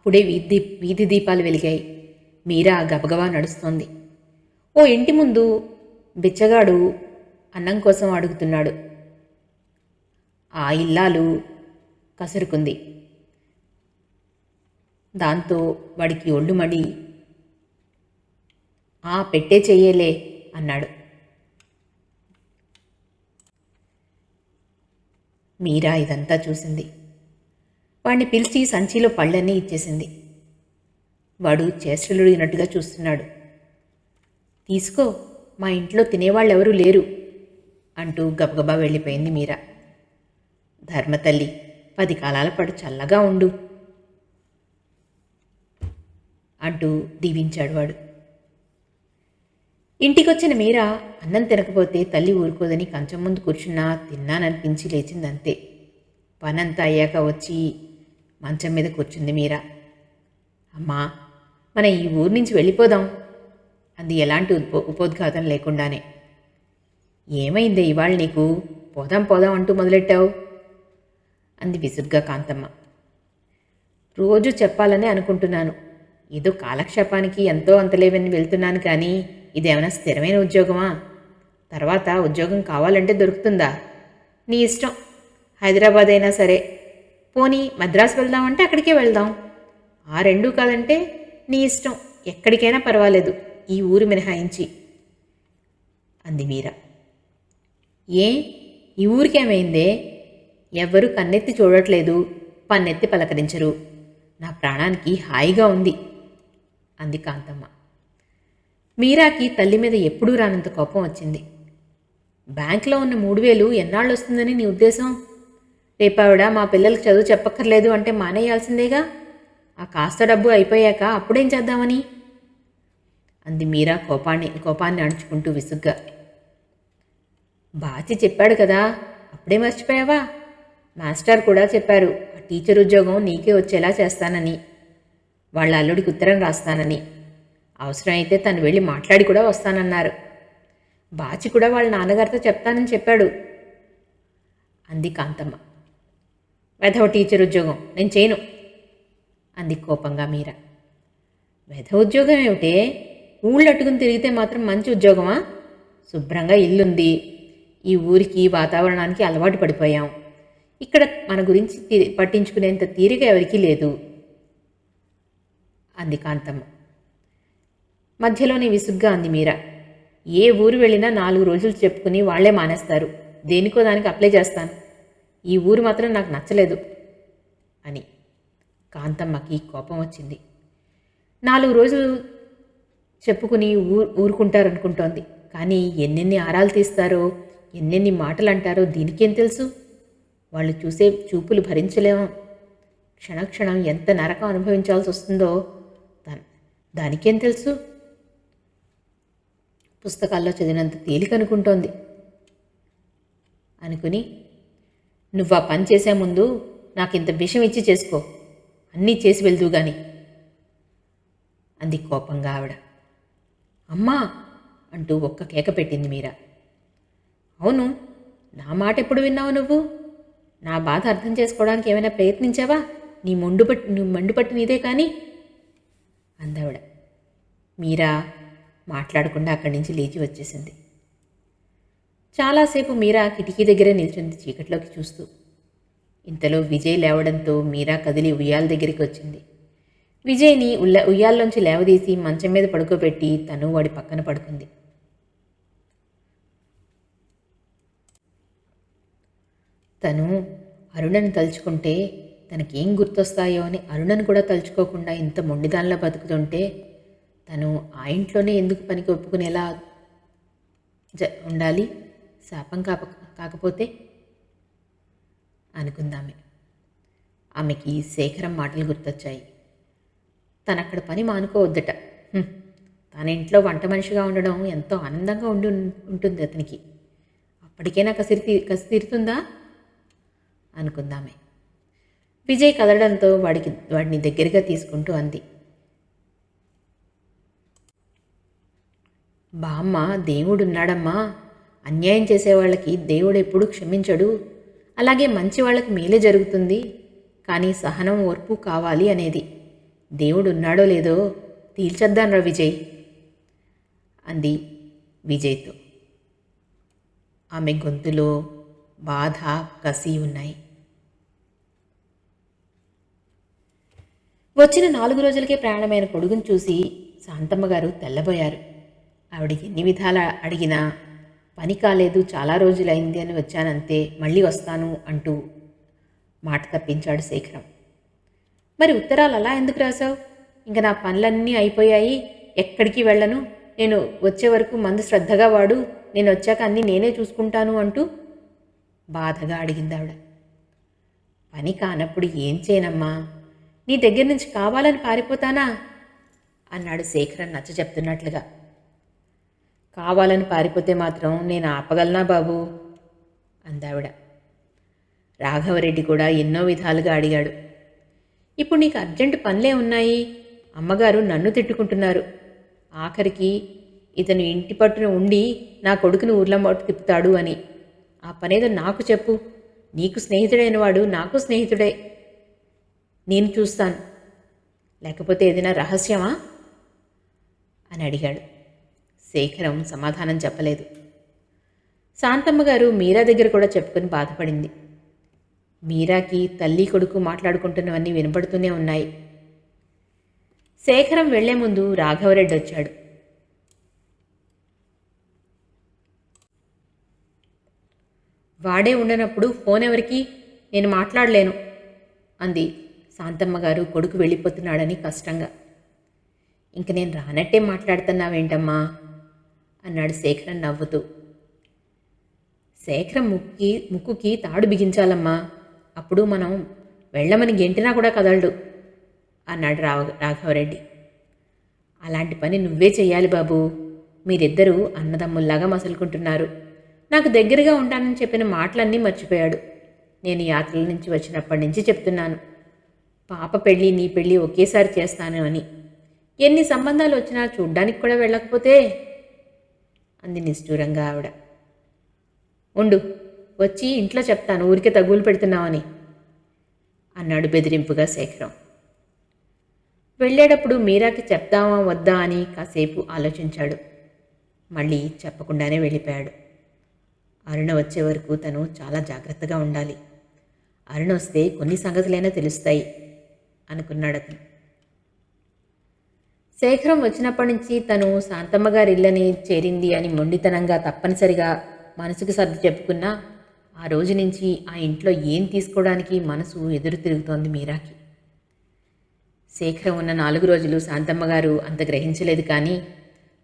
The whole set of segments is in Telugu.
అప్పుడే వీధి దీపాలు వెలిగాయి. మీరా గబగబా నడుస్తోంది. ఓ ఇంటి ముందు బిచ్చగాడు అన్నం కోసం అడుగుతున్నాడు. ఆ ఇల్లాలు కసురుకుంది. దాంతో వాడికి ఒళ్ళు మడి, పెట్టే చెయ్యేలే అన్నాడు. మీరా ఇదంతా చూసింది. వాడిని పిలిచి సంచిలో పళ్ళన్నీ ఇచ్చేసింది. వాడు చేష్టలుడినట్టుగా చూస్తున్నాడు. తీసుకో, మా ఇంట్లో తినేవాళ్ళెవరూ లేరు అంటూ గబగబా వెళ్ళిపోయింది మీరా. ధర్మతల్లి 10 కాలాల పాటు చల్లగా ఉండు అంటూ దీవించాడు వాడు. ఇంటికొచ్చిన మీరా అన్నం తినకపోతే తల్లి ఊరుకోదని కంచం ముందు కూర్చున్నా తిన్నాననిపించి లేచిందంతే. పనంతా అయ్యాక వచ్చి మంచం మీద కూర్చుంది మీరా. అమ్మా, మన ఈ ఊరు నుంచి వెళ్ళిపోదాం అంది ఎలాంటి ఉపోద్ఘాతం లేకుండానే. ఏమైందే ఇవాళ నీకు? పోదాం పోదాం అంటూ మొదలెట్టావు అంది విసుగ్గా కాంతమ్మ. రోజు చెప్పాలనే అనుకుంటున్నాను. ఏదో కాలక్షేపానికి ఎంతో అంతలేవని వెళ్తున్నాను, కానీ ఇదేమైనా స్థిరమైన ఉద్యోగమా? తర్వాత ఉద్యోగం కావాలంటే దొరుకుతుందా? నీ ఇష్టం. హైదరాబాద్ అయినా సరే, పోనీ మద్రాసు వెళ్దామంటే అక్కడికే వెళ్దాం. ఆ రెండూ కాదంటే నీ ఇష్టం, ఎక్కడికైనా పర్వాలేదు, ఈ ఊరు మినహాయించి అంది మీరా. ఏ, ఈ ఊరికేమైందే? ఎవ్వరూ కన్నెత్తి చూడట్లేదు, పన్నెత్తి పలకరించరు. నా ప్రాణానికి హాయిగా ఉంది అంది కాంతమ్మ. మీరాకి తల్లి మీద ఎప్పుడూ రానంత కోపం వచ్చింది. బ్యాంకులో ఉన్న 3000 ఎన్నాళ్ళు వస్తుందని నీ ఉద్దేశం? రేపావిడ మా పిల్లలకు చదువు చెప్పక్కర్లేదు అంటే మానేయాల్సిందేగా. ఆ కాస్త డబ్బు అయిపోయాక అప్పుడేం చేద్దామని అంది మీరా కోపాన్ని అణుచుకుంటూ విసుగ్గా. బాచి చెప్పాడు కదా, అప్పుడే మర్చిపోయావా? మాస్టర్ కూడా చెప్పారు, ఆ టీచర్ ఉద్యోగం నీకే వచ్చేలా చేస్తానని, వాళ్ళ అల్లుడికి ఉత్తరం రాస్తానని. అవసరమైతే తను వెళ్ళి మాట్లాడి కూడా వస్తానన్నారు. బాచి కూడా వాళ్ళ నాన్నగారితో చెప్తానని చెప్పాడు అంది కాంతమ్మ. వెధవ టీచర్ ఉద్యోగం నేను చేయను అంది కోపంగా మీరా. వెధవ ఉద్యోగం ఏమిటే? ఊళ్ళు అట్టుకుని తిరిగితే మాత్రం మంచి ఉద్యోగమా? శుభ్రంగా ఇల్లుంది, ఈ ఊరికి వాతావరణానికి అలవాటు పడిపోయాం. ఇక్కడ మన గురించి పట్టించుకునేంత తీరిక ఎవరికీ లేదు అంది కాంతమ్మ. మధ్యలోనే విసుగ్గా అంది మీరా. ఏ ఊరు వెళ్ళినా 4 రోజులు చెప్పుకుని వాళ్లే మానేస్తారు. దేనికో దానికి అప్లై చేస్తాను. ఈ ఊరు మాత్రం నాకు నచ్చలేదు అని. కాంతమ్మకి కోపం వచ్చింది. 4 రోజులు చెప్పుకుని ఊరుకుంటారనుకుంటోంది. కానీ ఎన్నెన్ని ఆరాలు తీస్తారో, ఎన్నెన్ని మాటలు అంటారో దీనికేం తెలుసు? వాళ్ళు చూసే చూపులు భరించలేము. క్షణక్షణం ఎంత నరకం అనుభవించాల్సి వస్తుందో దానికేం తెలుసు? పుస్తకాల్లో చదివినంత తేలికనుకుంటోంది అనుకుని, నువ్వు ఆ పని చేసే ముందు నాకింత విషం ఇచ్చి చేసుకో, అన్నీ చేసి వెళ్దూ గాని అంది కోపంగా ఆవిడ. అమ్మా అంటూ ఒక్క కేక పెట్టింది మీరా. అవును, నా మాట ఎప్పుడు విన్నావు నువ్వు? నా బాధ అర్థం చేసుకోవడానికి ఏమైనా ప్రయత్నించావా? నీ మండుపట్టి నీదే కానీ అందావిడ. మీరా మాట్లాడకుండా అక్కడి నుంచి లేచి వచ్చేసింది. చాలాసేపు మీరా కిటికీ దగ్గరే నిల్చుంది చీకట్లోకి చూస్తూ. ఇంతలో విజయ్ లేవడంతో మీరా కదిలి ఉయ్యాల దగ్గరికి వచ్చింది. విజయ్ని ఉయ్యాల్లోంచి లేవదీసి మంచం మీద పడుకోబెట్టి తను వాడి పక్కన పడుకుంది. తను అరుణను తలుచుకుంటే తనకేం గుర్తొస్తాయో అని అరుణను కూడా తలుచుకోకుండా ఇంత మొండిదానిలా బతుకుతుంటే తను ఆ ఇంట్లోనే ఎందుకు పనికి ఒప్పుకునేలా ఉండాలి? శాపం కాకపోతే అనుకుందామే. ఆమెకి శేఖరం మాటలు గుర్తొచ్చాయి. తనక్కడ పని మానుకోవద్దట. తన ఇంట్లో వంట మనిషిగా ఉండడం ఎంతో ఆనందంగా ఉంటుంది అతనికి. అప్పటికైనా కసి తీరుతుందా అనుకుందామే. విజయ్ కదలడంతో వాడిని దగ్గరగా తీసుకుంటూ అంది. బామ్మ, దేవుడున్నాడమ్మా. అన్యాయం చేసేవాళ్ళకి దేవుడు ఎప్పుడూ క్షమించడు. అలాగే మంచి వాళ్ళకి మేలే జరుగుతుంది. కానీ సహనం, ఓర్పు కావాలి అనేది. దేవుడు ఉన్నాడో లేదో తేల్చేద్దాంరా విజయ్ అంది విజయ్తో. ఆమె గొంతులో బాధ, కసి ఉన్నాయి. వచ్చిన 4 రోజులకే ప్రయాణమైన కొడుకును చూసి శాంతమ్మ గారు తెల్లబోయారు. ఆవిడికి ఎన్ని విధాల అడిగినా పని కాలేదు, చాలా రోజులైంది అని వచ్చానంతే, మళ్ళీ వస్తాను అంటూ మాట తప్పించాడు శేఖరం. మరి ఉత్తరాలు అలా ఎందుకు రాశావు? ఇంక నా పనులన్నీ అయిపోయాయి, ఎక్కడికి వెళ్ళను, నేను వచ్చే వరకు మందు శ్రద్ధగా వాడు, నేను వచ్చాక అన్నీ నేనే చూసుకుంటాను అంటూ బాధగా అడిగింది ఆవిడ. పని కానప్పుడు ఏం చేయనమ్మా, నీ దగ్గర నుంచి కావాలని పారిపోతానా అన్నాడు శేఖరం నచ్చ చెప్తున్నట్లుగా. కావాలని పారిపోతే మాత్రం నేను ఆపగలనా బాబు అందావిడ. రాఘవరెడ్డి కూడా ఎన్నో విధాలుగా అడిగాడు. ఇప్పుడు నీకు అర్జెంటు పనులే ఉన్నాయి, అమ్మగారు నన్ను తిట్టుకుంటున్నారు, ఆఖరికి ఇతను ఇంటి పట్టున ఉండి నా కొడుకుని ఊర్లో మొట్టు తిప్పుతాడు అని. ఆ పనేదో నాకు చెప్పు, నీకు స్నేహితుడైన వాడు నాకు స్నేహితుడే, నేను చూస్తాను, లేకపోతే ఏదైనా రహస్యమా అని అడిగాడు. శేఖరం సమాధానం చెప్పలేదు. శాంతమ్మ గారు మీరా దగ్గర కూడా చెప్పుకొని బాధపడింది. మీరాకి తల్లి కొడుకు మాట్లాడుకుంటున్నవన్నీ వినపడుతూనే ఉన్నాయి. శేఖరం వెళ్లే ముందు రాఘవరెడ్డి వచ్చాడు. వాడే ఉండనప్పుడు ఫోన్ ఎవరికి, నేను మాట్లాడలేను అంది శాంతమ్మ గారు కొడుకు వెళ్ళిపోతున్నాడని కష్టంగా. ఇంక నేను రానట్టే మాట్లాడుతున్నావేంటమ్మా అన్నాడు శేఖరం నవ్వుతూ. శేఖరం ముక్కుకి తాడు బిగించాలమ్మా, అప్పుడు మనం వెళ్ళమని గెంటినా కూడా కదలడు అన్నాడు రాఘవరెడ్డి. అలాంటి పని నువ్వే చెయ్యాలి బాబు, మీరిద్దరూ అన్నదమ్ముల్లాగా మసలుకుంటున్నారు. నాకు దగ్గరగా ఉంటానని చెప్పిన మాటలన్నీ మర్చిపోయాడు. నేను యాత్రల నుంచి వచ్చినప్పటి నుంచి చెప్తున్నాను, పాప పెళ్ళి నీ పెళ్ళి ఒకేసారి చేస్తాను అని. ఎన్ని సంబంధాలు వచ్చినా చూడ్డానికి కూడా వెళ్ళకపోతే అంది నిష్ఠూరంగా ఆవిడ. ఉండు, వచ్చి ఇంట్లో చెప్తాను, ఊరికే తగులు పెడుతున్నావని అన్నాడు బెదిరింపుగా శేఖరం. వెళ్ళేటప్పుడు మీరాకి చెప్దామా వద్దా అని కాసేపు ఆలోచించాడు. మళ్ళీ చెప్పకుండానే వెళ్ళిపోయాడు. అరుణ వచ్చే వరకు తను చాలా జాగ్రత్తగా ఉండాలి. అరుణ వస్తే కొన్ని సంగతులైనా తెలుస్తాయి అనుకున్నాడు అతను. శేఖరం వచ్చినప్పటి నుంచి తను శాంతమ్మ గారి ఇళ్ళని చేరింది అని మొండితనంగా తప్పనిసరిగా మనసుకు సర్ది చెప్పుకున్నా, ఆ రోజు నుంచి ఆ ఇంట్లో ఏం తీసుకోవడానికి మనసు ఎదురు తిరుగుతోంది మీరాకి. శేఖరం ఉన్న 4 రోజులు శాంతమ్మ గారు అంత గ్రహించలేదు, కానీ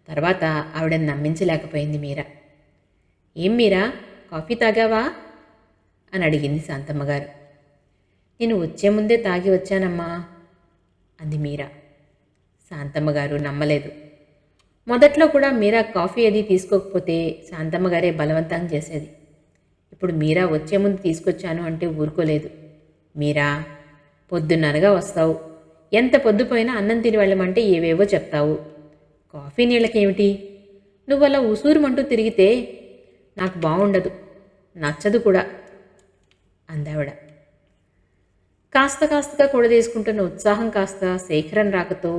తర్వాత ఆవిడని నమ్మించలేకపోయింది మీరా. ఏం మీరా, కాఫీ తాగావా అని అడిగింది శాంతమ్మ గారు. నేను వచ్చే ముందే తాగి వచ్చానమ్మా అంది మీరా. శాంతమ్మ గారు నమ్మలేదు. మొదట్లో కూడా మీరా కాఫీ అది తీసుకోకపోతే శాంతమ్మ గారే బలవంతం చేసేది. ఇప్పుడు మీరా వచ్చే ముందు తీసుకొచ్చాను అంటే ఊరుకోలేదు. మీరా, పొద్దున్ననగా వస్తావు, ఎంత పొద్దుపోయినా అన్నం తిని వెళ్ళమంటే ఏవేవో చెప్తావు, కాఫీ నీళ్ళకేమిటి, నువ్వలా ఉసూరుమంటూ తిరిగితే నాకు బాగుండదు, నచ్చదు కూడా అందావిడ. కాస్తగా కూడదీసుకుంటున్న ఉత్సాహం కాస్త శేఖరం రాకతో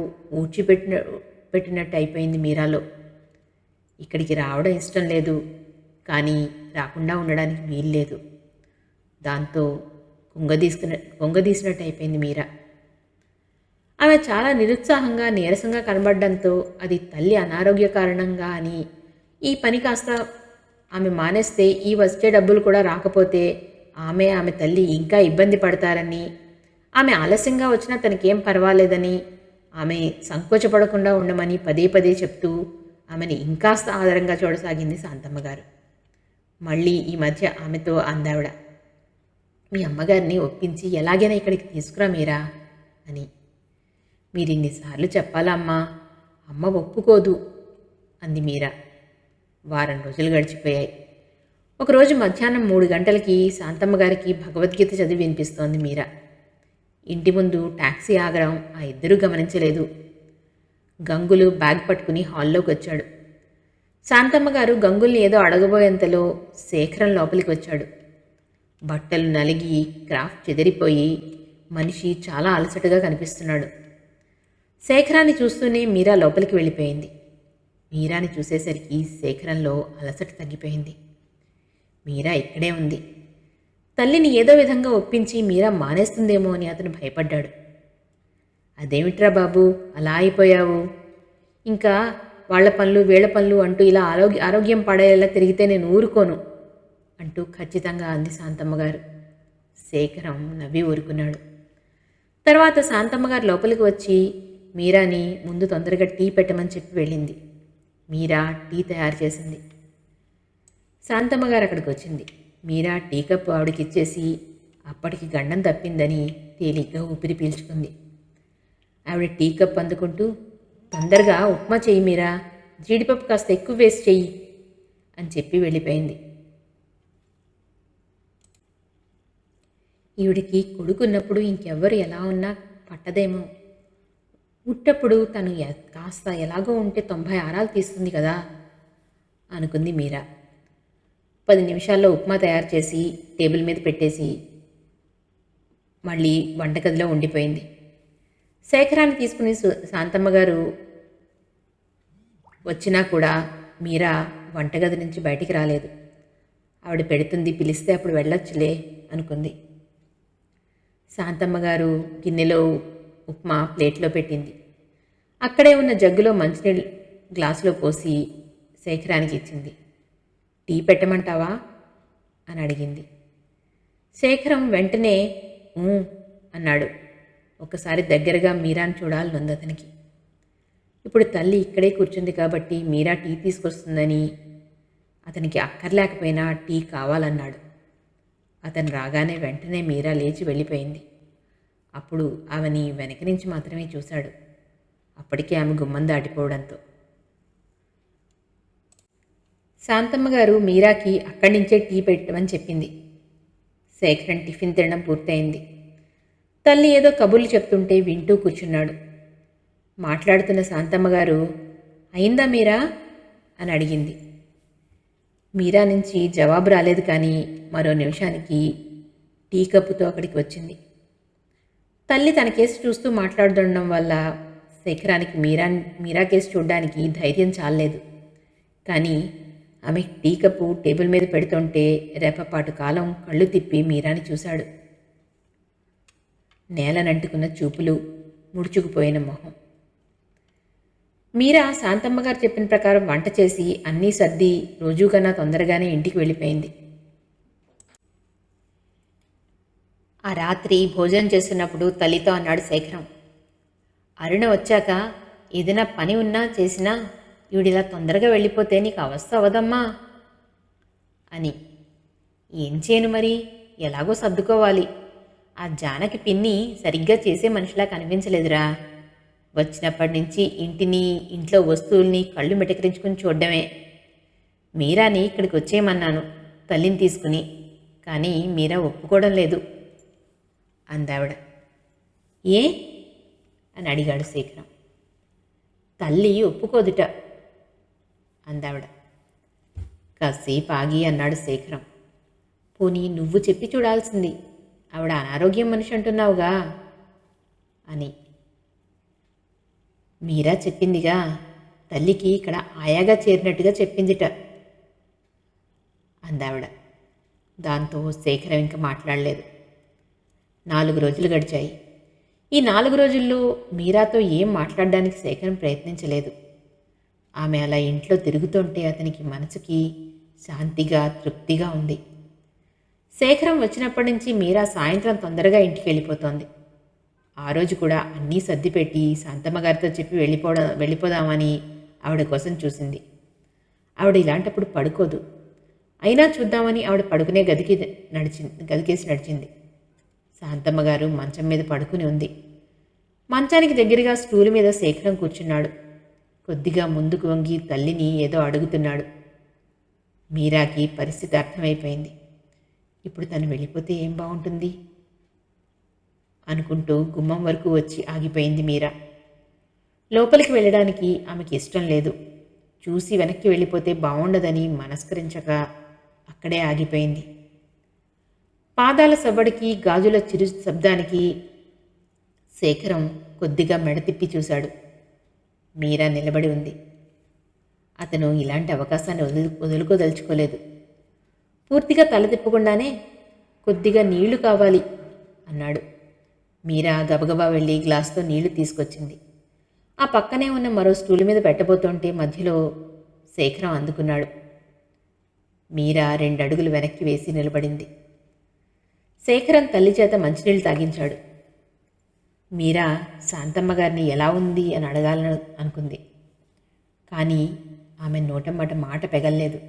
పెట్టినట్టు అయిపోయింది మీరాలో. ఇక్కడికి రావడం ఇష్టం లేదు, కానీ రాకుండా ఉండడానికి వీల్లేదు. దాంతో కొంగదీసినట్టు అయిపోయింది మీరా. ఆమె చాలా నిరుత్సాహంగా నీరసంగా కనబడడంతో అది తల్లి అనారోగ్య కారణంగా అని, ఈ పని కాస్త ఆమె మానేస్తే ఈ వచ్చే డబ్బులు కూడా రాకపోతే ఆమె తల్లి ఇంకా ఇబ్బంది పడతారని, ఆమె ఆలస్యంగా వచ్చినా తనకేం పర్వాలేదని, ఆమె సంకోచపడకుండా ఉండమని పదే చెప్తూ ఆమెని ఇంకాస్త ఆదరంగా చూడసాగింది శాంతమ్మ గారు. మళ్ళీ ఈ మధ్య ఆమెతో అందావిడ, మీ అమ్మగారిని ఒప్పించి ఎలాగైనా ఇక్కడికి తీసుకురా మీరా అని. మీరిన్నిసార్లు చెప్పాలా అమ్మా, అమ్మ ఒప్పుకోదు అంది మీరా. వారం రోజులు గడిచిపోయాయి. ఒకరోజు మధ్యాహ్నం 3 గంటలకి శాంతమ్మ గారికి భగవద్గీత చదివి వినిపిస్తోంది మీరా. ఇంటి ముందు టాక్సీ ఆగడం ఆ ఇద్దరూ గమనించలేదు. గంగులు బ్యాగ్ పట్టుకుని హాల్లోకి వచ్చాడు. శాంతమ్మ గారు గంగుల్ని ఏదో అడగబోయేంతలో శేఖరం లోపలికి వచ్చాడు. బట్టలు నలిగి క్రాఫ్ట్ చెదిరిపోయి మనిషి చాలా అలసటగా కనిపిస్తున్నాడు. శేఖరాన్ని చూస్తూనే మీరా లోపలికి వెళ్ళిపోయింది. మీరాని చూసేసరికి శేఖరంలో అలసట తగ్గిపోయింది. మీరా ఇక్కడే ఉంది. తల్లిని ఏదో విధంగా ఒప్పించి మీరా మానేస్తుందేమో అని అతను భయపడ్డాడు. అదేమిట్రా బాబు అలా అయిపోయావు? ఇంకా వాళ్ల పనులు వీళ్ల పనులు అంటూ ఇలా ఆరోగ్యం పడేలా తిరిగితే నేను ఊరుకోను అంటూ ఖచ్చితంగా అంది శాంతమ్మగారు. శేఖరం నవ్వి ఊరుకున్నాడు. తర్వాత శాంతమ్మగారు లోపలికి వచ్చి మీరాని ముందు తొందరగా టీ పెట్టమని చెప్పి వెళ్ళింది. మీరా టీ తయారు చేసింది. శాంతమ్మగారు అక్కడికి వచ్చింది. మీరా టీ కప్పు ఆవిడకిచ్చేసి అప్పటికి గండం తప్పిందని తేలిగ్గా ఊపిరి పీల్చుకుంది. ఆవిడ టీ కప్ అందుకుంటూ, తొందరగా ఉప్మా చెయ్యి మీరా, జీడిపప్పు కాస్త ఎక్కువ వేసి చెయ్యి అని చెప్పి వెళ్ళిపోయింది. ఈవిడికి కొడుకున్నప్పుడు ఇంకెవ్వరు ఎలా ఉన్నా పట్టదేమో. ఉట్టప్పుడు తను కాస్త ఎలాగో ఉంటే 90 ఆరాలు తీస్తుంది కదా అనుకుంది మీరా. 10 నిమిషాల్లో ఉప్మా తయారు చేసి టేబుల్ మీద పెట్టేసి మళ్ళీ వంటగదిలో ఉండిపోయింది. శేఖరాన్ని తీసుకుని శాంతమ్మగారు వచ్చినా కూడా మీరా వంటగది నుంచి బయటికి రాలేదు. ఆవిడ పెడుతుంది, పిలిస్తే అప్పుడు వెళ్ళొచ్చులే అనుకుంది. శాంతమ్మగారు గిన్నెలో ఉప్మా ప్లేట్లో పెట్టింది. అక్కడే ఉన్న జగ్గులో మంచినీళ్ళు గ్లాసులో పోసి శేఖరానికి ఇచ్చింది. టీ పెట్టమంటావా అని అడిగింది. శేఖరం వెంటనే అన్నాడు. ఒకసారి దగ్గరగా మీరాని చూడాలనుంది అతనికి. ఇప్పుడు తల్లి ఇక్కడే కూర్చుంది కాబట్టి మీరా టీ తీసుకొస్తుందని అతనికి అక్కర్లేకపోయినా టీ కావాలన్నాడు. అతను రాగానే వెంటనే మీరా లేచి వెళ్ళిపోయింది. అప్పుడు ఆమెని వెనక నుంచి మాత్రమే చూశాడు. అప్పటికే ఆమె గుమ్మం దాటిపోవడంతో శాంతమ్మగారు మీరాకి అక్కడి నుంచే టీ పెట్టమని చెప్పింది. శేఖరన్ టిఫిన్ తినడం పూర్తయింది. తల్లి ఏదో కబుర్లు చెప్తుంటే వింటూ కూర్చున్నాడు. మాట్లాడుతున్న శాంతమ్మగారు, అయిందా మీరా అని అడిగింది. మీరా నుంచి జవాబు రాలేదు, కానీ మరో నిమిషానికి టీ కప్పుతో అక్కడికి వచ్చింది. తల్లి తన కేసు చూస్తూ మాట్లాడుతుండడం వల్ల శేఖరానికి మీరా కేసు చూడడానికి ధైర్యం చాలలేదు. కానీ ఆమె టీ కప్పు టేబుల్ మీద పెడుతుంటే రేపపాటు కాలం కళ్ళు తిప్పి మీరాని చూశాడు. నేలనంటుకున్న చూపులు, ముడుచుకుపోయిన మొహం. మీరా శాంతమ్మగారు చెప్పిన ప్రకారం వంట చేసి అన్నీ సర్ది రోజూ కన్నా తొందరగానే ఇంటికి వెళ్ళిపోయింది. ఆ రాత్రి భోజనం చేస్తున్నప్పుడు తల్లితో అన్నాడు శేఖరం, అరుణ వచ్చాక ఏదైనా పని ఉన్నా చేసినా ఈవిడిలా తొందరగా వెళ్ళిపోతే నీకు అవస్థ అవదమ్మా అని. ఏం చేయను మరి, ఎలాగో సర్దుకోవాలి. ఆ జానకి పిన్ని సరిగ్గా చేసే మనిషిలా కనిపించలేదురా. వచ్చినప్పటి నుంచి ఇంటిని, ఇంట్లో వస్తువుల్ని కళ్ళు మిటకరించుకుని చూడడమే. మీరాని ఇక్కడికి వచ్చేయమన్నాను తల్లిని తీసుకుని, కానీ మీరా ఒప్పుకోవడం లేదు అందావిడ. ఏ అని అడిగాడు శేఖరం. తల్లి ఒప్పుకోదుట అందావిడ. కాసేపు ఆగి అన్నాడు శేఖరం, పోనీ నువ్వు చెప్పి చూడాల్సింది, ఆవిడ అనారోగ్యం మనిషి అంటున్నావుగా అని. మీరా చెప్పిందిగా, తల్లికి ఇక్కడ ఆయాగా చేరినట్టుగా చెప్పిందిట అందావిడ. దాంతో శేఖరం ఇంకా మాట్లాడలేదు. 4 రోజులు గడిచాయి. ఈ 4 రోజుల్లో మీరాతో ఏం మాట్లాడడానికి శేఖరం ప్రయత్నించలేదు. ఆమె అలా ఇంట్లో తిరుగుతుంటే అతనికి మనసుకి శాంతిగా, తృప్తిగా ఉంది. శేఖరం వచ్చినప్పటి నుంచి మీరా సాయంత్రం తొందరగా ఇంటికి వెళ్ళిపోతోంది. ఆ రోజు కూడా అన్నీ సర్దిపెట్టి శాంతమ్మగారితో చెప్పి వెళ్ళిపోదామని ఆవిడ కోసం చూసింది. ఆవిడ ఇలాంటప్పుడు పడుకోదు. అయినా చూద్దామని ఆవిడ పడుకునే గదికేసి నడిచింది. శాంతమ్మగారు మంచం మీద పడుకుని ఉంది. మంచానికి దగ్గరగా స్టూలు మీద శేఖరం కూర్చున్నాడు. కొద్దిగా ముందుకు వంగి తల్లిని ఏదో అడుగుతున్నాడు. మీరాకి పరిస్థితి అర్థమైపోయింది. ఇప్పుడు తను వెళ్ళిపోతే ఏం బాగుంటుంది అనుకుంటూ గుమ్మం వరకు వచ్చి ఆగిపోయింది మీరా. లోపలికి వెళ్ళడానికి ఆమెకి ఇష్టం లేదు. చూసి వెనక్కి వెళ్ళిపోతే బాగుండదని మనస్కరించక అక్కడే ఆగిపోయింది. పాదాల సబ్బడికి, గాజుల చిరు శబ్దానికి శేఖరం కొద్దిగా మెడ తిప్పి చూశాడు. మీరా నిలబడి ఉంది. అతను ఇలాంటి అవకాశాన్ని వదులుకోదలుచుకోలేదు. పూర్తిగా తల తిప్పకుండానే కొద్దిగా నీళ్లు కావాలి అన్నాడు. మీరా గబగబా వెళ్ళి గ్లాసుతో నీళ్లు తీసుకొచ్చింది. ఆ పక్కనే ఉన్న మరో స్టూల్ మీద పెట్టబోతుంటే మధ్యలో శేఖరం అందుకున్నాడు. మీరా 2 అడుగులు వెనక్కి వేసి నిలబడింది. శేఖరం తల్లి చేత మంచినీళ్ళు తాగించాడు. మీరా శాంతమ్మ గారిని ఎలా ఉంది అని అడగాలని అనుకుంది. కానీ ఆమె నోటమ్మట మాట పెగల్లేదు.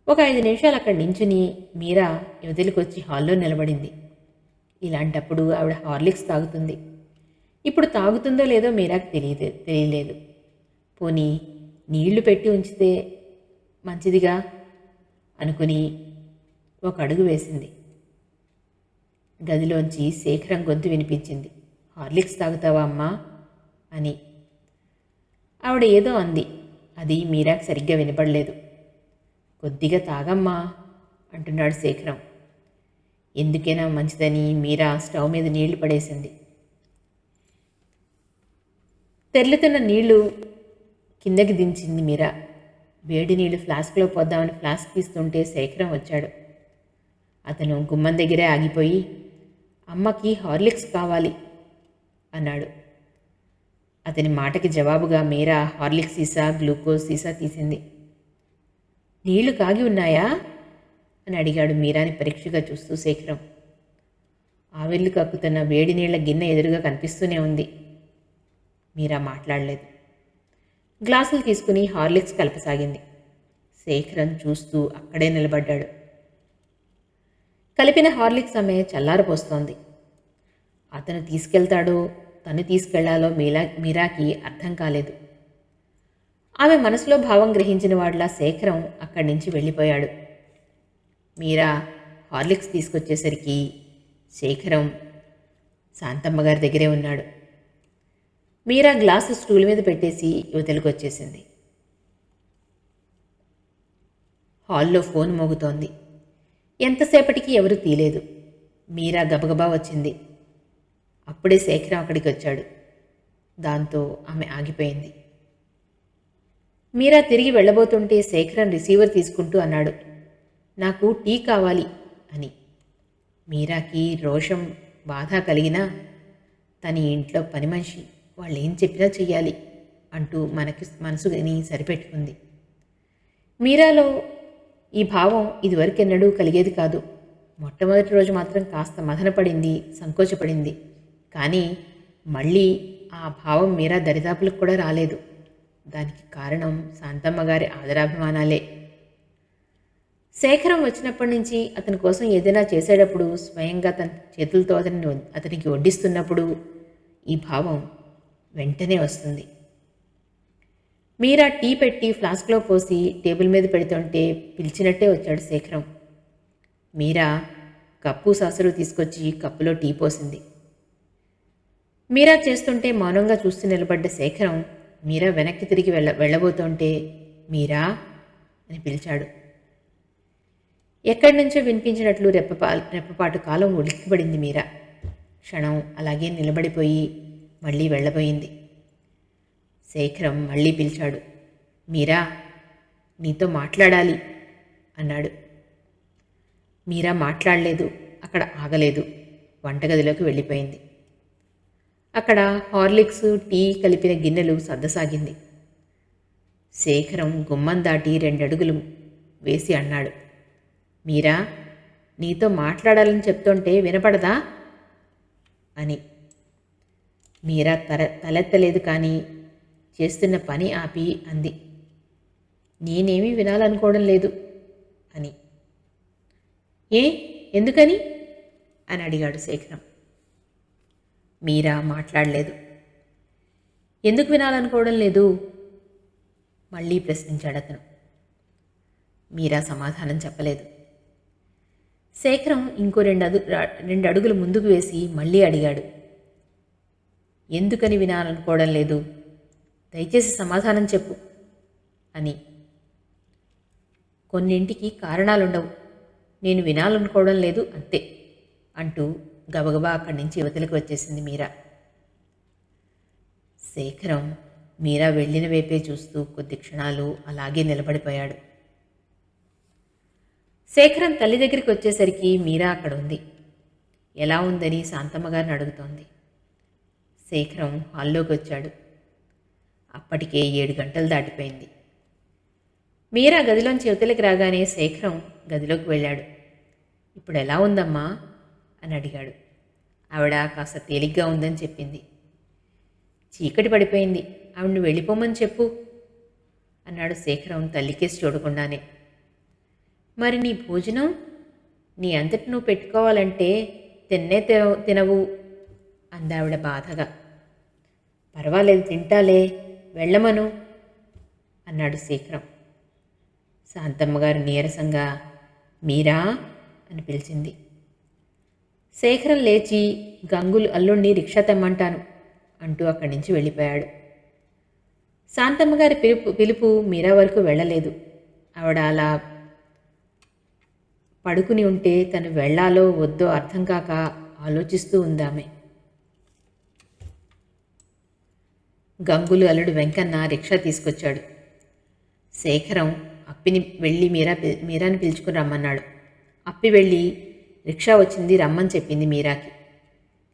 ఒక 5 నిమిషాలు అక్కడ నించుని మీరా యువతలికొచ్చి హాల్లో నిలబడింది. ఇలాంటప్పుడు ఆవిడ హార్లిక్స్ తాగుతుంది. ఇప్పుడు తాగుతుందో లేదో మీరాకు తెలియలేదు. పోనీ నీళ్లు పెట్టి ఉంచితే మంచిదిగా అనుకుని ఒక అడుగు వేసింది. గదిలోంచి శేఖరం గొంతు వినిపించింది. హార్లిక్స్ తాగుతావా అమ్మా అని. ఆవిడ ఏదో అంది. అది మీరాకు సరిగ్గా వినపడలేదు. కొద్దిగా తాగమ్మా అంటున్నాడు శేఖరం. ఎందుకైనా మంచిదని మీరా స్టవ్ మీద నీళ్లు పడేసింది. తెర్లుతున్న నీళ్లు కిందకి దించింది మీరా. వేడి నీళ్లు ఫ్లాస్క్లో పోద్దామని ఫ్లాస్క్ తీస్తుంటే శేఖరం వచ్చాడు. అతను గుమ్మం దగ్గరే ఆగిపోయి, అమ్మకి హార్లిక్స్ కావాలి అన్నాడు. అతని మాటకి జవాబుగా మీరా హార్లిక్స్ సీసా, గ్లూకోజ్ సీసా తీసింది. నీళ్లు కాగి ఉన్నాయా అని అడిగాడు మీరాని పరీక్షగా చూస్తూ శేఖరం. ఆవిర్లు కక్కుతున్న వేడి నీళ్ల గిన్నె ఎదురుగా కనిపిస్తూనే ఉంది. మీరా మాట్లాడలేదు. గ్లాసులు తీసుకుని హార్లిక్స్ కలపసాగింది. శేఖరం చూస్తూ అక్కడే నిలబడ్డాడు. కలిపిన హార్లిక్స్ ఆమె చల్లారపోస్తోంది. అతను తీసుకెళ్తాడో తను తీసుకెళ్లాలో మీరాకి అర్థం కాలేదు. ఆమె మనసులో భావం గ్రహించిన వాడిలా శేఖరం అక్కడి నుంచి వెళ్ళిపోయాడు. మీరా హార్లిక్స్ తీసుకొచ్చేసరికి శేఖరం శాంతమ్మ గారి దగ్గరే ఉన్నాడు. మీరా గ్లాసు స్టూల్ మీద పెట్టేసి యువతలకు వచ్చేసింది. హాల్లో ఫోన్ మోగుతోంది. ఎంతసేపటికి ఎవరూ తీలేదు. మీరా గబగబా వచ్చింది. అప్పుడే శేఖరం అక్కడికి వచ్చాడు. దాంతో ఆమె ఆగిపోయింది. మీరా తిరిగి వెళ్ళబోతుంటే శేఖరం రిసీవర్ తీసుకుంటూ అన్నాడు, నాకు టీ కావాలి అని. మీరాకి రోషం, బాధ కలిగినా తన ఇంట్లో పని మనిషి, వాళ్ళు ఏం చెప్పినా చెయ్యాలి అంటూ మనసుని సరిపెట్టుకుంది. మీరాలో ఈ భావం ఇదివరకెన్నడూ కలిగేది కాదు. మొట్టమొదటి రోజు మాత్రం కాస్త మదనపడింది, సంకోచపడింది. కానీ మళ్ళీ ఆ భావం మీరా దరిదాపులకు కూడా రాలేదు. దానికి కారణం శాంతమ్మ గారి ఆదరాభిమానాలే. శేఖరం వచ్చినప్పటి నుంచి అతని కోసం ఏదైనా చేసేటప్పుడు, స్వయంగా తన చేతులతో అతనికి వడ్డిస్తున్నప్పుడు ఈ భావం వెంటనే వస్తుంది. మీరా టీ పెట్టి ఫ్లాస్క్లో పోసి టేబుల్ మీద పెడుతుంటే పిలిచినట్టే వచ్చాడు శేఖరం. మీరా కప్పు సాసరు తీసుకొచ్చి కప్పులో టీ పోసింది. మీరా చేస్తుంటే మౌనంగా చూస్తూ నిలబడ్డ శేఖరం మీరా వెనక్కి తిరిగి వెళ్ళబోతుంటే మీరా అని పిలిచాడు. ఎక్కడి నుంచో వినిపించినట్లు రెప్పపాటు కాలం ఉలిక్కిపడింది మీరా. క్షణం అలాగే నిలబడిపోయి మళ్ళీ వెళ్ళబోయింది. శేఖరం మళ్ళీ పిలిచాడు. మీరా, నీతో మాట్లాడాలి అన్నాడు. మీరా మాట్లాడలేదు, అక్కడ ఆగలేదు. వంటగదిలోకి వెళ్ళిపోయింది. అక్కడ హార్లిక్స్, టీ కలిపిన గిన్నెలు సర్దసాగింది. శేఖరం గుమ్మం దాటి 2 అడుగులు వేసి అన్నాడు, మీరా, నీతో మాట్లాడాలని చెప్తుంటే వినపడదా అని. మీరా తలెత్తలేదు, కానీ చేస్తున్న పని ఆపి అంది, నేనేమీ వినాలనుకోవడం లేదు అని. ఏ, ఎందుకని అని అడిగాడు శేఖరం. మీరా మాట్లాడలేదు. ఎందుకు వినాలనుకోవడం లేదు మళ్ళీ ప్రశ్నించాడు అతను. మీరా సమాధానం చెప్పలేదు. శేఖరం ఇంకో 2 అడుగులు ముందుకు వేసి మళ్ళీ అడిగాడు, ఎందుకని వినాలనుకోవడం లేదు, దయచేసి సమాధానం చెప్పు అని. కొన్నింటికి కారణాలుండవు, నేను వినాలనుకోవడం లేదు అంతే అంటూ గబగబా అక్కడి నుంచి యువతలకు వచ్చేసింది మీరా. శేఖరం మీరా వెళ్ళిన వైపే చూస్తూ కొద్ది క్షణాలు అలాగే నిలబడిపోయాడు. శేఖరం తల్లి దగ్గరికి వచ్చేసరికి మీరా అక్కడ ఉంది. ఎలా ఉందని శాంతమ్మ గారిని అడుగుతోంది. శేఖరం హాల్లోకి వచ్చాడు. అప్పటికే 7 గంటలు దాటిపోయింది. మీరా గదిలోంచి యువతలకి రాగానే శేఖరం గదిలోకి వెళ్ళాడు. ఇప్పుడు ఎలా ఉందమ్మా అని అడిగాడు. ఆవిడ కాస్త తేలిగ్గా ఉందని చెప్పింది. చీకటి పడిపోయింది, ఆవిడని వెళ్ళిపోమని చెప్పు అన్నాడు శేఖరం తల్లికేసి చూడకుండానే. మరి నీ భోజనం నీ అంతటి నువ్వు పెట్టుకోవాలంటే తినవు అందావిడ బాధగా. పర్వాలేదు తింటాలే, వెళ్ళమను అన్నాడు శేఖరం. శాంతమ్మగారు నీరసంగా మీరా అని పిలిచింది. శేఖరం లేచి గంగులు అల్లుణ్ణి రిక్షా తెమ్మంటాను అంటూ అక్కడి నుంచి వెళ్ళిపోయాడు. శాంతమ్మగారి పిలుపు మీరా వరకు వెళ్ళలేదు. ఆవిడ అలా పడుకుని ఉంటే తను వెళ్ళాలో వద్దో అర్థం కాక ఆలోచిస్తూ ఉందామె. గంగులు అల్లుడు వెంకన్న రిక్షా తీసుకొచ్చాడు. శేఖరం అప్పిని వెళ్ళి మీరాని పిలుచుకుని రమ్మన్నాడు. అప్పి వెళ్ళి రిక్షా వచ్చింది రమ్మని చెప్పింది మీరాకి.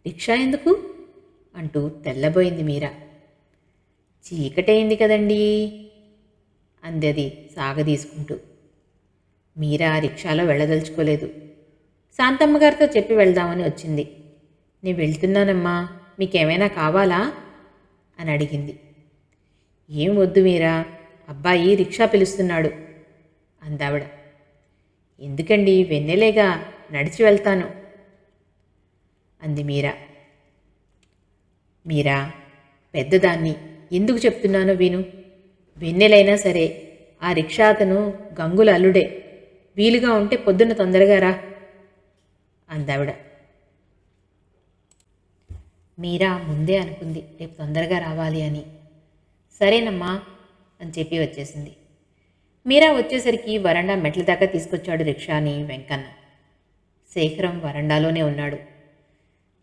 రిక్షా ఎందుకు అంటూ తెల్లబోయింది మీరా. చీకటైంది కదండీ అంది అది సాగదీసుకుంటూ. మీరా రిక్షాలో వెళ్ళదలుచుకోలేదు. శాంతమ్మగారితో చెప్పి వెళ్దామని వచ్చింది. నేను వెళ్తున్నానమ్మా, మీకేమైనా కావాలా అని అడిగింది. ఏం వద్దు మీరా, అబ్బాయి రిక్షా పిలుస్తున్నాడు అందావిడ. ఎందుకండి, వెన్నెలేగా, నడిచి వెళ్తాను అంది మీరా. మీరా పెద్దదాన్ని, ఎందుకు చెప్తున్నానో విను. వెన్నెలైనా సరే ఆ రిక్షా అతను గంగుల అల్లుడే. వీలుగా ఉంటే పొద్దున్న తొందరగా రా అందావిడ. మీరా ముందే అనుకుంది రేపు తొందరగా రావాలి అని. సరేనమ్మా అని చెప్పి వచ్చేసింది. మీరా వచ్చేసరికి వరండా మెట్ల దాకా తీసుకొచ్చాడు రిక్షాని వెంకన్న. శేఖరం వరండాలోనే ఉన్నాడు.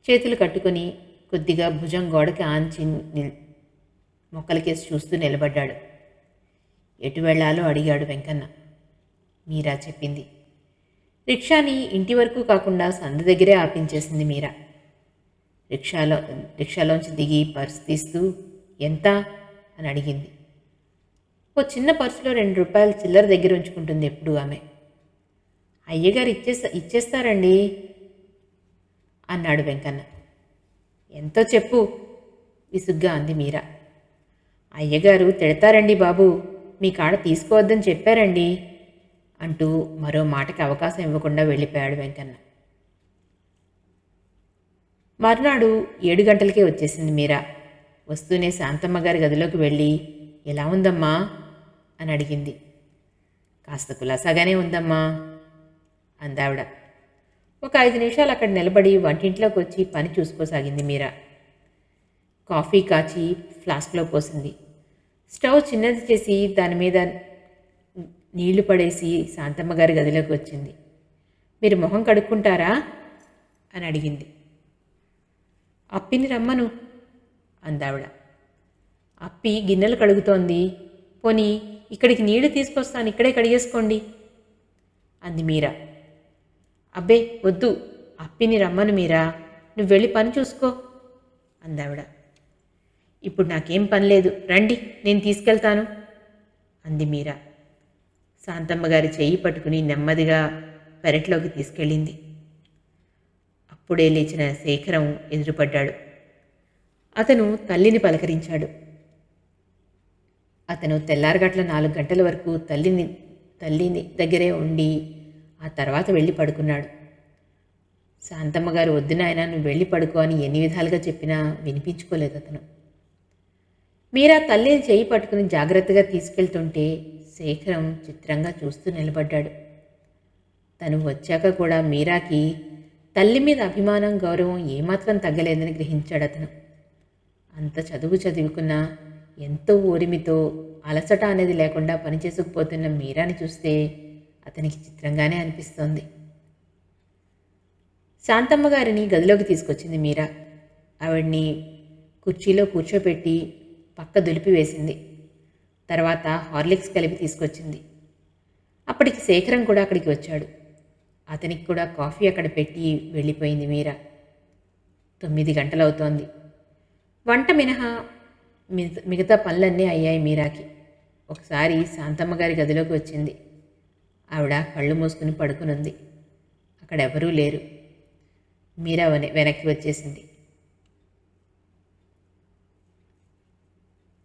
చేతులు కట్టుకుని కొద్దిగా భుజం గోడకి ఆంచి మొక్కలకేసి చూస్తూ నిలబడ్డాడు. ఎటు వెళ్లాలో అడిగాడు వెంకన్న. మీరా చెప్పింది. రిక్షాని ఇంటి వరకు కాకుండా సందు దగ్గరే ఆపించేసింది మీరా. రిక్షాలోంచి దిగి పర్సు తీస్తూ ఎంత అని అడిగింది. ఓ చిన్న పర్సులో 2 రూపాయలు చిల్లర దగ్గర ఉంచుకుంటుంది ఎప్పుడు ఆమె. అయ్యగారు ఇచ్చేస్తారండి అన్నాడు వెంకన్న. ఎంతో చెప్పు విసుగ్గా అంది మీరా. అయ్యగారు తిడతారండి బాబు, మీ కాడ తీసుకోవద్దని చెప్పారండి అంటూ మరో మాటకి అవకాశం ఇవ్వకుండా వెళ్ళిపోయాడు వెంకన్న. మర్నాడు 7 గంటలకే వచ్చేసింది మీరా. వస్తూనే శాంతమ్మ గారి గదిలోకి వెళ్ళి ఎలా ఉందమ్మా అని అడిగింది. కాస్త కులాసాగానే ఉందమ్మా అందావిడ. ఒక 5 నిమిషాలు అక్కడ నిలబడి వంటింట్లోకి వచ్చి పని చూసుకోసాగింది మీరా. కాఫీ కాచి ఫ్లాస్క్లో పోసింది. స్టవ్ చిన్నది చేసి దాని మీద నీళ్లు పడేసి శాంతమ్మ గారి గదిలోకి వచ్చింది. మీరు మొహం కడుక్కుంటారా అని అడిగింది. అప్పిని రమ్మను అందావిడ. అప్పి గిన్నెలు కడుగుతోంది, పోనీ ఇక్కడికి నీళ్లు తీసుకొస్తాను, ఇక్కడే కడిగేసుకోండి అంది మీరా. అబ్బే వద్దు, అప్పిని రమ్మను మీరా, నువ్వు వెళ్ళి పని చూసుకో అందావిడ. ఇప్పుడు నాకేం పని లేదు, రండి నేను తీసుకెళ్తాను అంది మీరా. శాంతమ్మ గారి చెయ్యి పట్టుకుని నెమ్మదిగా పెరట్లోకి తీసుకెళ్ళింది. అప్పుడే లేచిన శేఖరం ఎదురుపడ్డాడు. అతను తల్లిని పలకరించాడు. అతను తెల్లారగట్ల 4 గంటల వరకు తల్లిని దగ్గరే ఉండి ఆ తర్వాత వెళ్ళి పడుకున్నాడు. శాంతమ్మ గారు వద్దు నాయనా, నువ్వు వెళ్ళి పడుకో అని ఎన్ని విధాలుగా చెప్పినా వినిపించుకోలేదు అతను. మీరా తల్లిని చెయ్యి పట్టుకుని జాగ్రత్తగా తీసుకెళ్తుంటే శేఖరం చిత్రంగా చూస్తూ నిలబడ్డాడు. తను వచ్చాక కూడా మీరాకి తల్లి మీద అభిమానం, గౌరవం ఏమాత్రం తగ్గలేదని గ్రహించాడు అతను. అంత చదువుకున్నా ఎంతో ఊరిమితో అలసట అనేది లేకుండా పనిచేసుకుపోతున్న మీరాని చూస్తే అతనికి చిత్రంగానే అనిపిస్తోంది. శాంతమ్మ గారిని గదిలోకి తీసుకొచ్చింది మీరా. ఆవిడ్ని కుర్చీలో కూర్చోపెట్టి పక్క దులిపి వేసింది. తర్వాత హార్లిక్స్ కలిపి తీసుకొచ్చింది. అప్పటికి శేఖరం కూడా అక్కడికి వచ్చాడు. అతనికి కూడా కాఫీ అక్కడ పెట్టి వెళ్ళిపోయింది మీరా. 9 గంటలవుతోంది. వంట మినహా మిగతా పనులన్నీ అయ్యాయి మీరాకి. ఒకసారి శాంతమ్మ గారి గదిలోకి వచ్చింది. ఆవిడ కళ్ళు మూసుకుని పడుకునుంది. అక్కడెవరూ లేరు. మీరా వెనక్కి వచ్చేసింది.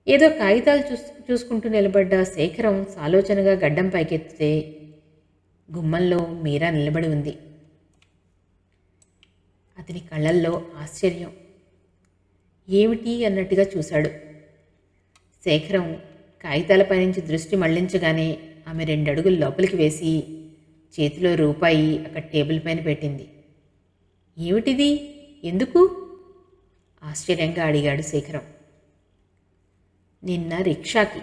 ఏదో కాగితాలు చూసుకుంటూ నిలబడ్డ శేఖరం సాలోచనగా గడ్డం పైకెత్తితే గుమ్మంలో మీరా నిలబడి ఉంది. అతని కళ్ళల్లో ఆశ్చర్యం. ఏమిటి అన్నట్టుగా చూశాడు. శేఖరం కాగితాలపై నుంచి దృష్టి మళ్లించగానే ఆమె 2 అడుగులు లోపలికి వేసి చేతిలో రూపాయి అక్కడ టేబుల్ పైన పెట్టింది. ఏమిటిది? ఎందుకు? ఆశ్చర్యంగా అడిగాడు శేఖరం. నిన్న రిక్షాకి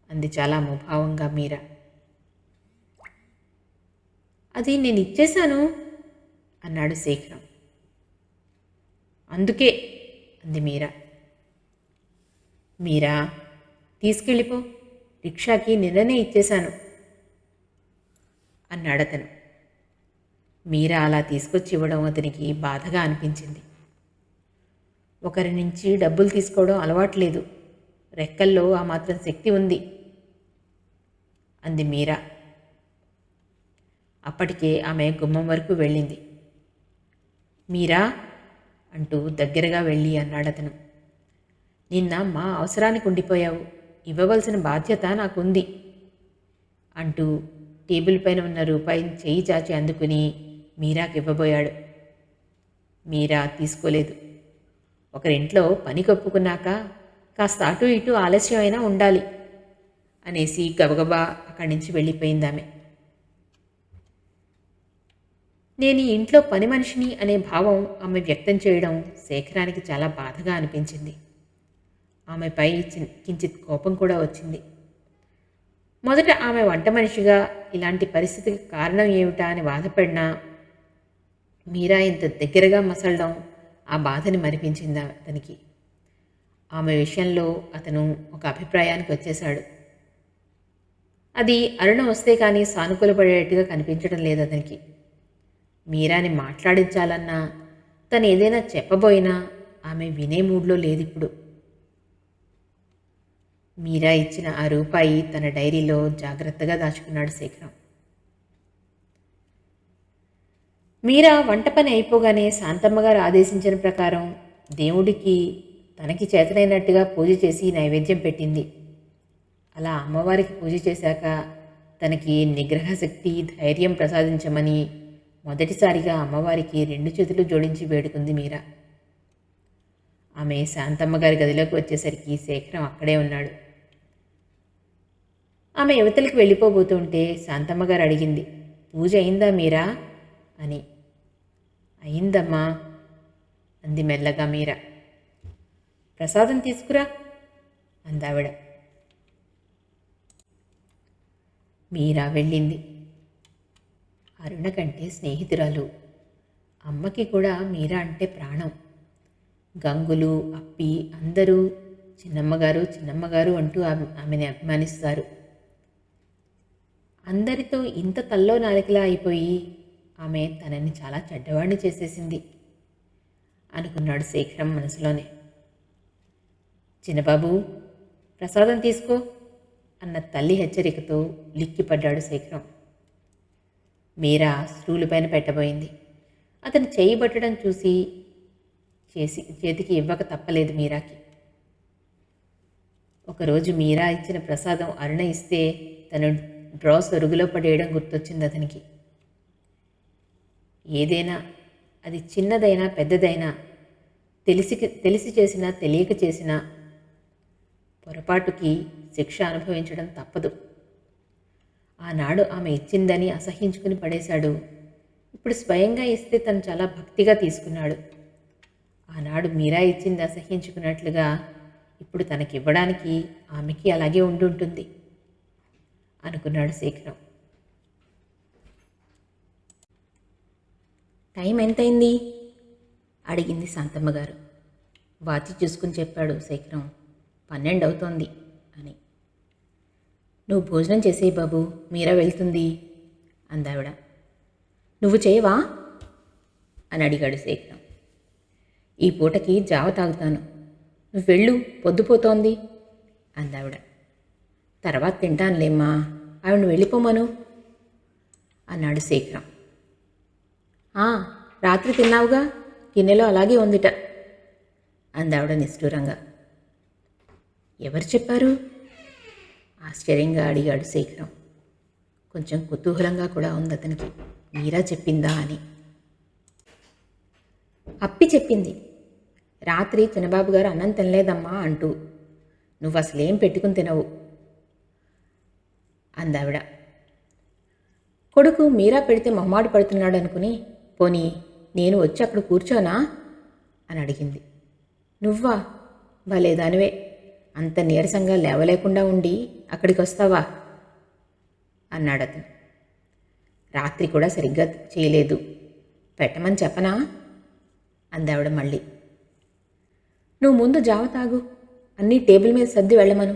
అంది చాలా ముభావంగా మీరా. అది నేను ఇచ్చేశాను అన్నాడు శేఖరం. అందుకే అంది మీరా. మీరా, తీసుకెళ్ళిపో, రిక్షాకి నిన్ననే ఇచ్చేశాను అన్నాడతను. మీరా అలా తీసుకొచ్చి ఇవ్వడం అతనికి బాధగా అనిపించింది. ఒకరి నుంచి డబ్బులు తీసుకోవడం అలవాట్లేదు. రెక్కల్లో ఆ మాత్రం శక్తి ఉంది అంది మీరా. అప్పటికే ఆమె గుమ్మం వరకు వెళ్ళింది. మీరా అంటూ దగ్గరగా వెళ్ళి అన్నాడతను. నిన్న మా అవసరానికి ఉండిపోయావు, ఇవ్వవలసిన బాధ్యత నాకుంది అంటూ టేబుల్ పైన ఉన్న రూపాయిని చేయి చాచి అందుకుని మీరాకి ఇవ్వబోయాడు. మీరా తీసుకోలేదు. ఒకరింట్లో పని కప్పుకున్నాక కాస్త అటు ఇటు ఆలస్యమైనా ఉండాలి అనేసి గబగబా అక్కడి నుంచి వెళ్ళిపోయిందామె. నేను ఈ ఇంట్లో పని మనిషిని అనే భావం ఆమె వ్యక్తం చేయడం శేఖరానికి చాలా బాధగా అనిపించింది. ఆమెపై కించిత్ కోపం కూడా వచ్చింది. మొదట ఆమె వంట మనిషిగా ఇలాంటి పరిస్థితికి కారణం ఏమిటా అని బాధపడినా మీరా ఇంత దగ్గరగా మసలడం ఆ బాధని మరిపించింది అతనికి. ఆమె విషయంలో అతను ఒక అభిప్రాయానికి వచ్చేశాడు. అది అరుణ వస్తే కానీ సానుకూలపడేట్టుగా కనిపించడం లేదు అతనికి. మీరాని మాట్లాడించాలన్నా, తను ఏదైనా చెప్పబోయినా ఆమె వినే మూడ్లో లేదిప్పుడు. మీరా ఇచ్చిన ఆ రూపాయి తన డైరీలో జాగ్రత్తగా దాచుకున్నాడు శేఖరం. మీరా వంట పని అయిపోగానే శాంతమ్మగారు ఆదేశించిన ప్రకారం దేవుడికి తనకి చేతనైనట్టుగా పూజ చేసి నైవేద్యం పెట్టింది. అలా అమ్మవారికి పూజ చేశాక తనకి నిగ్రహశక్తి, ధైర్యం ప్రసాదించమని మొదటిసారిగా అమ్మవారికి 2 చేతులు జోడించి వేడుకుంది మీరా. ఆమె శాంతమ్మగారి గదిలోకి వచ్చేసరికి శేఖరం అక్కడే ఉన్నాడు. ఆమె యువతలకి వెళ్ళిపోబోతుంటే శాంతమ్మగారు అడిగింది, పూజ అయిందా మీరా అని. అయిందమ్మా అంది మెల్లగా మీరా. ప్రసాదం తీసుకురా అందావిడ. మీరా వెళ్ళింది. అరుణ కంటే స్నేహితురాలు. అమ్మకి కూడా మీరా అంటే ప్రాణం. గంగులు, అప్పి అందరూ చిన్నమ్మగారు చిన్నమ్మగారు అంటూ ఆమెని అభిమానిస్తారు. అందరితో ఇంత తల్లో నాలికలా అయిపోయి ఆమె తనని చాలా చెడ్డవాడిని చేసేసింది అనుకున్నాడు శేఖరం మనసులోనే. చిన్నబాబు, ప్రసాదం తీసుకో అన్న తల్లి హెచ్చరికతో లిక్కిపడ్డాడు శేఖరం. మీరా స్టూలు పైన పెట్టబోయింది. అతను చేయి పట్టడం చూసి చేతికి ఇవ్వక తప్పలేదు మీరాకి. ఒకరోజు మీరా ఇచ్చిన ప్రసాదం అరుణ ఇస్తే తను డ్రా సొరుగులో పడేయడం గుర్తొచ్చింది అతనికి. ఏదైనా, అది చిన్నదైనా పెద్దదైనా, తెలిసి చేసినా తెలియక చేసినా పొరపాటుకి శిక్ష అనుభవించడం తప్పదు. ఆనాడు ఆమె ఇచ్చిందని అసహించుకుని పడేశాడు. ఇప్పుడు స్వయంగా ఇస్తే తను చాలా భక్తిగా తీసుకున్నాడు. ఆనాడు మీరా ఇచ్చింది అసహించుకున్నట్లుగా ఇప్పుడు తనకివ్వడానికి ఆమెకి అలాగే ఉండుంటుంది అనుకున్నాడు శేఖరం. టైం ఎంతైంది అడిగింది శాంతమ్మగారు. వాచి చూసుకుని చెప్పాడు శేఖరం. 12 అవుతోంది అని. నువ్వు భోజనం చేసేయి బాబు, మీరా వెళ్తుంది అందావిడ. నువ్వు చేయవా అని అడిగాడు శేఖరం. ఈ పూటకి జావ తాగుతాను, నువ్వు వెళ్ళు, పొద్దుపోతోంది అందావిడ. తర్వాత తింటానులేమ్మా, ఆవిడను వెళ్ళిపోమను అన్నాడు శేఖరం. రాత్రి తిన్నావుగా, గిన్నెలో అలాగే ఉందిట అందావిడ నిష్ఠూరంగా. ఎవరు చెప్పారు ఆశ్చర్యంగా అడిగాడు శేఖరం. కొంచెం కుతూహలంగా కూడా ఉంది అతనికి, మీరా చెప్పిందా అని. అప్పి చెప్పింది. రాత్రి చిన్నబాబు గారు అన్నం తినలేదమ్మా అంటూ. నువ్వు అసలేం పెట్టుకుని తినవు అందావిడ. కొడుకు మీరా పెడితే మొహమాటు పడుతున్నాడు అనుకుని, పోనీ నేను వచ్చి అక్కడ కూర్చోనా అని అడిగింది. నువ్వా, భలేదానివే, అంత నీరసంగా లేవలేకుండా ఉండి అక్కడికి వస్తావా అన్నాడు అతను. రాత్రి కూడా సరిగ్గా చేయలేదు, పెట్టమని చెప్పనా అందావిడ మళ్ళీ. నువ్వు ముందు జావ తాగు, అన్నీ టేబుల్ మీద సర్ది వెళ్ళమను,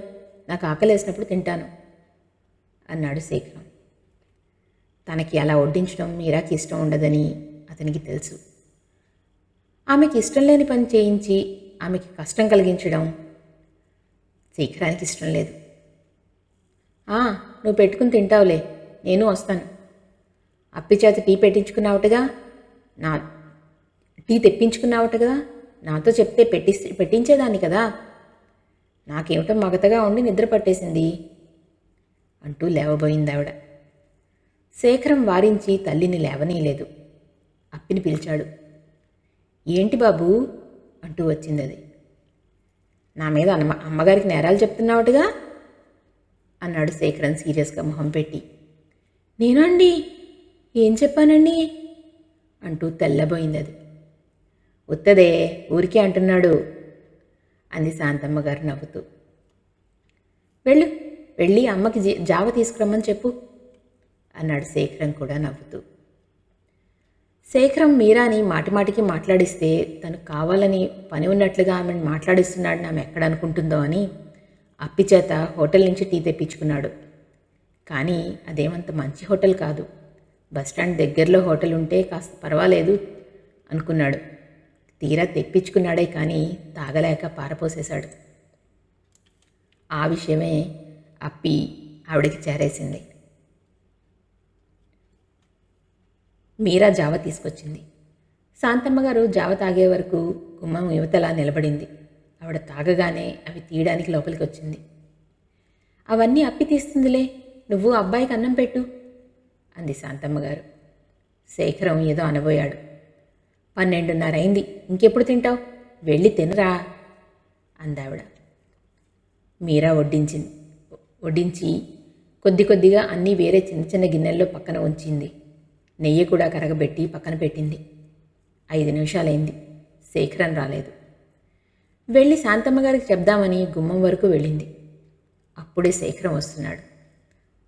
నాకు ఆకలేసినప్పుడు తింటాను అన్నాడు శేఖరం. తనకి అలా వడ్డించడం మీరాకి ఇష్టం ఉండదని అతనికి తెలుసు. ఆమెకి ఇష్టం లేని పని చేయించి ఆమెకి కష్టం కలిగించడం శేఖరానికి ఇష్టం లేదు. నువ్వు పెట్టుకుని తింటావులే, నేను వస్తాను. అప్పిచేత టీ పెట్టించుకున్నావుటగా, నా టీ తెప్పించుకున్నావుటగా, నాతో చెప్తే పెట్టించేదాన్ని కదా, నాకేమిటో మగతగా ఉండి నిద్ర పట్టేసింది అంటూ లేవబోయింది ఆవిడ. శేఖరం వారించి తల్లిని లేవనీయలేదు. అప్పిని పిలిచాడు. ఏంటి బాబూ అంటూ వచ్చింది అది. నా మీద అమ్మగారికి నేరాలు చెప్తున్నావుటగా అన్నాడు శేఖరం సీరియస్గా మొహం పెట్టి. నేనండి, ఏం చెప్పానండి అంటూ తెల్లబోయింది అది. ఉత్తదే, ఊరికే అంటున్నాడు అంది శాంతమ్మ గారు నవ్వుతూ. వెళ్ళి అమ్మకి జావ తీసుకురమ్మని చెప్పు అన్నాడు శేఖరం కూడా నవ్వుతూ. శేఖరం మీరాని మాటిమాటికి మాట్లాడిస్తే తను కావాలని పని ఉన్నట్లుగా ఆమెను మాట్లాడిస్తున్నాడని ఆమె ఎక్కడ అనుకుంటుందో అని అప్పిచేత హోటల్ నుంచి టీ తెప్పించుకున్నాడు. కానీ అదేమంత మంచి హోటల్ కాదు. బస్టాండ్ దగ్గరలో హోటల్ ఉంటే కాస్త పర్వాలేదు అనుకున్నాడు. తీరా తెప్పించుకున్నాడే కానీ తాగలేక పారపోసేశాడు. ఆ విషయమే అప్పి ఆవిడకి చేరేసింది. మీరా జావ తీసుకొచ్చింది. శాంతమ్మ గారు జావ తాగే వరకు గుమ్మం యువతలా నిలబడింది. ఆవిడ తాగగానే అవి తీయడానికి లోపలికి వచ్చింది. అవన్నీ అప్పి తీస్తుందిలే, నువ్వు అబ్బాయికి అన్నం పెట్టు అంది శాంతమ్మ గారు. శేఖరం ఏదో అనబోయాడు. 12:30 అయింది, ఇంకెప్పుడు తింటావు, వెళ్ళి తినరా అందావిడ. మీరా వడ్డించి కొద్దిగా అన్నీ వేరే చిన్న చిన్న గిన్నెల్లో పక్కన ఉంచింది. నెయ్యి కూడా కరగబెట్టి పక్కన పెట్టింది. 5 నిమిషాలైంది, శేఖరం రాలేదు. వెళ్ళి శాంతమ్మ గారికి చెప్దామని గుమ్మం వరకు వెళ్ళింది. అప్పుడే శేఖరం వస్తున్నాడు.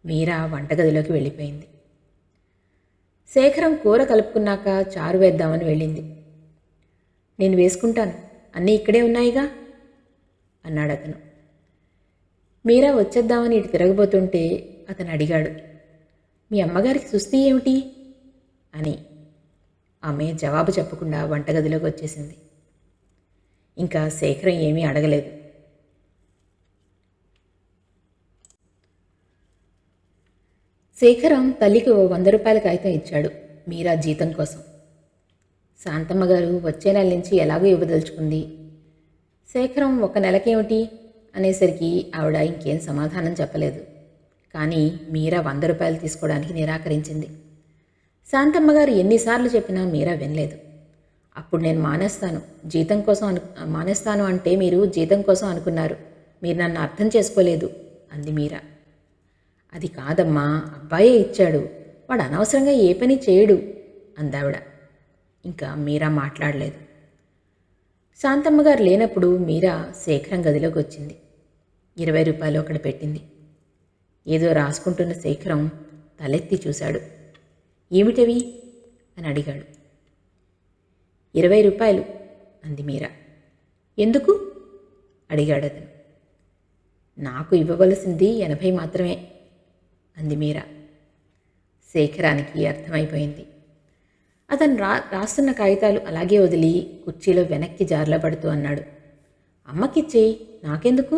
మీరా వంటగదిలోకి వెళ్ళిపోయింది. శేఖరం కూర కలుపుకున్నాక చారు వేద్దామని వెళ్ళింది. నేను వేసుకుంటాను, అన్నీ ఇక్కడే ఉన్నాయిగా అన్నాడు అతను. మీరా వచ్చేద్దామని ఇటు తిరగబోతుంటే అతను అడిగాడు, మీ అమ్మగారికి సుస్థి ఏమిటి అని. ఆమె జవాబు చెప్పకుండా వంటగదిలోకి వచ్చేసింది. ఇంకా శేఖరం ఏమీ అడగలేదు. శేఖరం తల్లికి ఓ 100 రూపాయల కాగితం ఇచ్చాడు మీరా జీతం కోసం. శాంతమ్మ గారు వచ్చే నెల నుంచి ఎలాగో ఇవ్వదలుచుకుంది. శేఖరం 1 నెలకేమిటి అనేసరికి ఆవిడ ఇంకేం సమాధానం చెప్పలేదు. కానీ మీరా 100 రూపాయలు తీసుకోవడానికి నిరాకరించింది. శాంతమ్మ గారు ఎన్నిసార్లు చెప్పినా మీరా వినలేదు. అప్పుడు నేను మానేస్తాను అంటే మీరు జీతం కోసం అనుకున్నారు, మీరు నన్ను అర్థం చేసుకోలేదు అంది మీరా. అది కాదమ్మా, అబ్బాయే ఇచ్చాడు, వాడు అనవసరంగా ఏ పని చేయడు అందావిడ. ఇంకా మీరా మాట్లాడలేదు. శాంతమ్మ గారు లేనప్పుడు మీరా శేఖరం గదిలోకి వచ్చింది. 20 రూపాయలు అక్కడ పెట్టింది. ఏదో రాసుకుంటున్న శేఖరం తలెత్తి చూశాడు. ఏమిటవి అని అడిగాడు. 20 రూపాయలు అంది మీరా. ఎందుకు అడిగాడు అతను. నాకు ఇవ్వవలసింది 80 మాత్రమే అంది మీరా. శేఖరానికి అర్థమైపోయింది. అతను రాస్తున్న కాగితాలు అలాగే వదిలి కుర్చీలో వెనక్కి జార్లపడుతూ అన్నాడు, అమ్మకిచ్చేయి, నాకెందుకు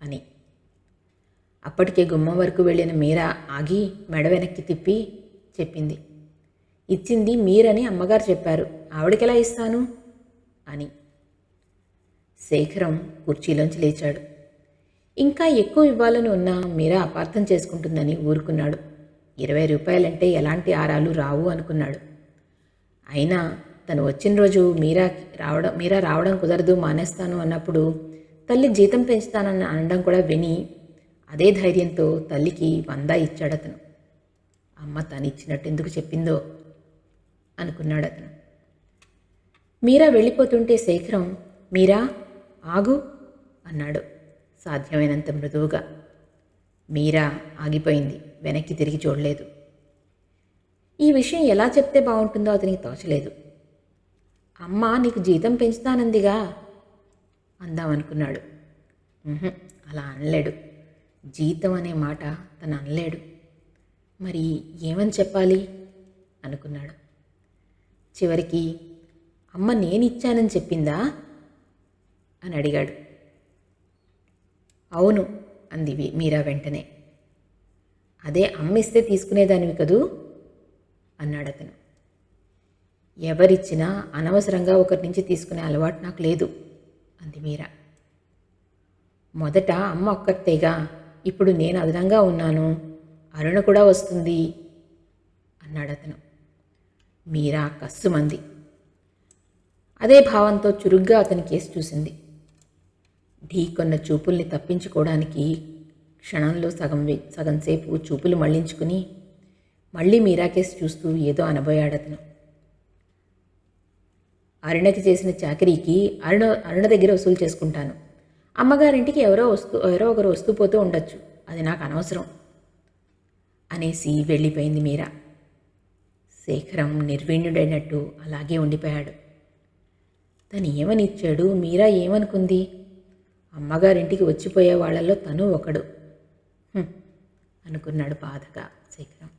అని. అప్పటికే గుమ్మం వరకు వెళ్ళిన మీరా ఆగి మెడ వెనక్కి తిప్పి చెప్పింది, ఇచ్చింది మీరని అమ్మగారు చెప్పారు, ఆవిడకెలా ఇస్తాను అని. శేఖరం కుర్చీలోంచి లేచాడు. ఇంకా ఎక్కువ ఇవ్వాలని ఉన్నా మీరా అపార్థం చేసుకుంటుందని ఊరుకున్నాడు. 20 రూపాయలంటే ఎలాంటి ఆరాలు రావు అనుకున్నాడు. అయినా తను వచ్చిన రోజు మీరా రావడం కుదరదు, మానేస్తాను అన్నప్పుడు తల్లి జీతం పెంచుతానని అనడం కూడా విని అదే ధైర్యంతో తల్లికి 100 ఇచ్చాడు అతను. అమ్మ తనిచ్చినట్టు ఎందుకు చెప్పిందో అనుకున్నాడు అతను. మీరా వెళ్ళిపోతుంటే శేఖరం, మీరా ఆగు అన్నాడు సాధ్యమైనంత మృదువుగా. మీరా ఆగిపోయింది, వెనక్కి తిరిగి చూడలేదు. ఈ విషయం ఎలా చెప్తే బాగుంటుందో అతనికి తోచలేదు. అమ్మ నీకు జీతం పెంచుతానందిగా అందామనుకున్నాడు. అలా అనలేడు. జీతం అనే మాట తను అనలేడు. మరి ఏమని చెప్పాలి అనుకున్నాడు. చివరికి అమ్మ నేనిచ్చానని చెప్పిందా అని అడిగాడు. అవును అంది మీరా వెంటనే. అదే అమ్మిస్తే తీసుకునేదానివి కదూ అన్నాడతను. ఎవరిచ్చినా అనవసరంగా ఒకరి నుంచి తీసుకునే అలవాటు నాకు లేదు అంది మీరా. మొదట అమ్మ ఒక్కర్తేగా, ఇప్పుడు నేను అదనంగా ఉన్నాను, అరుణ కూడా వస్తుంది అన్నాడతను. మీరా కస్సుమంది. అదే భావంతో చురుగ్గా అతని కేసు చూసింది. ఢీకొన్న చూపుల్ని తప్పించుకోవడానికి క్షణంలో సగం సేపు చూపులు మళ్లించుకుని మళ్ళీ మీరా కేసు చూస్తూ ఏదో అనబోయాడతను. అరుణకి చేసిన చాకరీకి అరుణ దగ్గర వసూలు చేసుకుంటాను. అమ్మగారింటికి ఎవరో ఒకరు వస్తూ పోతూ ఉండొచ్చు, అది నాకు అనవసరం అనేసి వెళ్ళిపోయింది మీరా. శేఖరం నిర్వీణ్యుడైనట్టు అలాగే ఉండిపోయాడు. తను ఏమనిచ్చాడు, మీరా ఏమనుకుంది? అమ్మగారింటికి వచ్చిపోయే వాళ్లలో తను ఒకడు అనుకున్నాడు బాధగా శేఖరం.